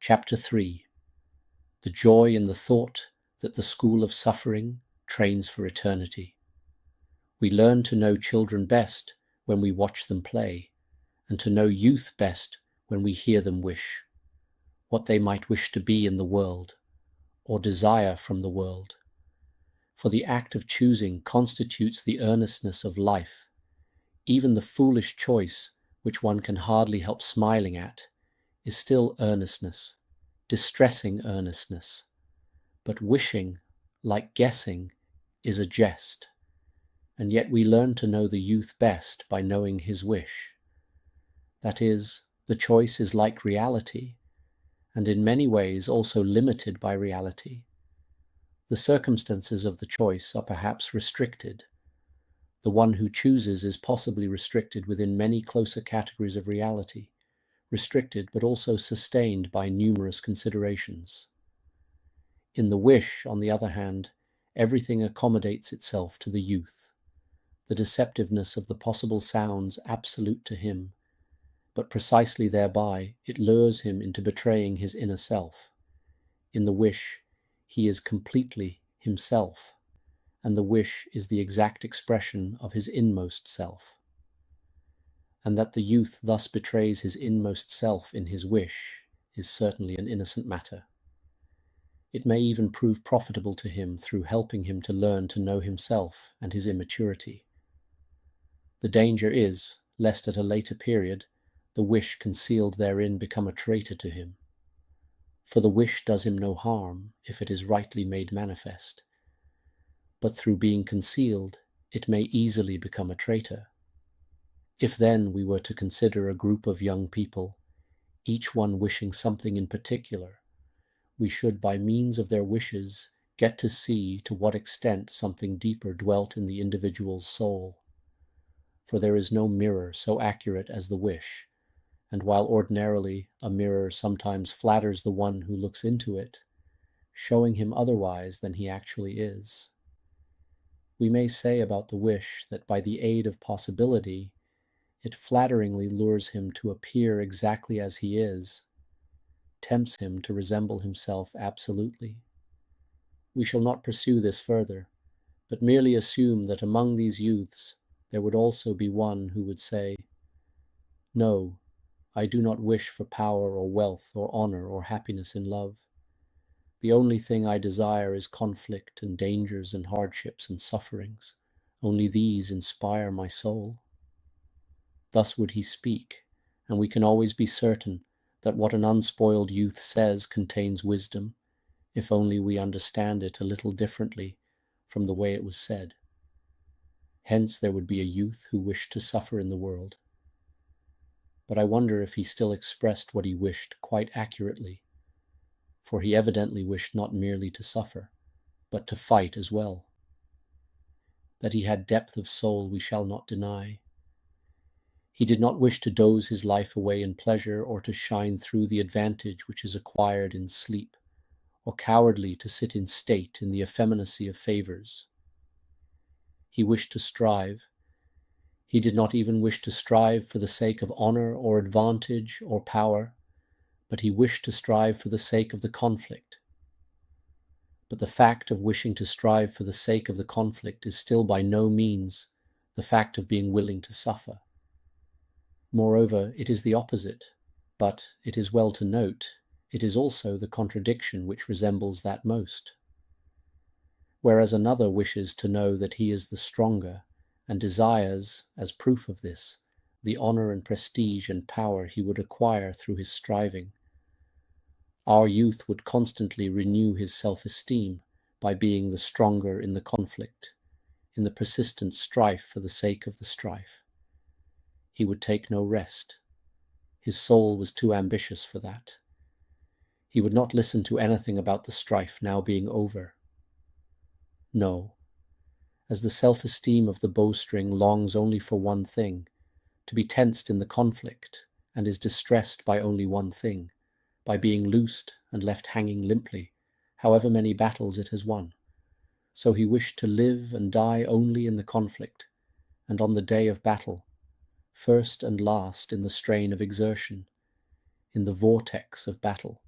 Chapter 3. The joy in the thought that the school of suffering trains for eternity. We learn to know children best when we watch them play, and to know youth best when we hear them wish, what they might wish to be in the world, or desire from the world. For the act of choosing constitutes the earnestness of life. Even the foolish choice, which one can hardly help smiling at, is still earnestness, distressing earnestness. But wishing, like guessing, is a jest, and yet we learn to know the youth best by knowing his wish. That is, the choice is like reality, and in many ways also limited by reality. The circumstances of the choice are perhaps restricted. The one who chooses is possibly restricted within many closer categories of reality, restricted but also sustained by numerous considerations. In the wish, on the other hand, everything accommodates itself to the youth. The deceptiveness of the possible sounds absolute to him, but precisely thereby it lures him into betraying his inner self. In the wish, he is completely himself, and the wish is the exact expression of his inmost self. And that the youth thus betrays his inmost self in his wish is certainly an innocent matter. It may even prove profitable to him through helping him to learn to know himself and his immaturity. The danger is, lest at a later period, the wish concealed therein become a traitor to him. For the wish does him no harm if it is rightly made manifest, but through being concealed, it may easily become a traitor. If then we were to consider a group of young people, each one wishing something in particular, we should by means of their wishes get to see to what extent something deeper dwelt in the individual's soul. For there is no mirror so accurate as the wish, and while ordinarily a mirror sometimes flatters the one who looks into it, showing him otherwise than he actually is, we may say about the wish that by the aid of possibility, it flatteringly lures him to appear exactly as he is, tempts him to resemble himself absolutely. We shall not pursue this further, but merely assume that among these youths there would also be one who would say, "No, I do not wish for power or wealth or honor or happiness in love. The only thing I desire is conflict and dangers and hardships and sufferings. Only these inspire my soul." Thus would he speak, and we can always be certain that what an unspoiled youth says contains wisdom, if only we understand it a little differently from the way it was said. Hence there would be a youth who wished to suffer in the world. But I wonder if he still expressed what he wished quite accurately, for he evidently wished not merely to suffer, but to fight as well. That he had depth of soul we shall not deny. He did not wish to doze his life away in pleasure or to shine through the advantage which is acquired in sleep, or cowardly to sit in state in the effeminacy of favors. He wished to strive. He did not even wish to strive for the sake of honor or advantage or power, but he wished to strive for the sake of the conflict. But the fact of wishing to strive for the sake of the conflict is still by no means the fact of being willing to suffer. Moreover, it is the opposite, but it is well to note, it is also the contradiction which resembles that most. Whereas another wishes to know that he is the stronger, and desires, as proof of this, the honor and prestige and power he would acquire through his striving. Our youth would constantly renew his self-esteem by being the stronger in the conflict, in the persistent strife for the sake of the strife. He would take no rest. His soul was too ambitious for that. He would not listen to anything about the strife now being over. No, as the self-esteem of the bowstring longs only for one thing, to be tensed in the conflict, and is distressed by only one thing, by being loosed and left hanging limply, however many battles it has won. So he wished to live and die only in the conflict, and on the day of battle, first and last in the strain of exertion, in the vortex of battle.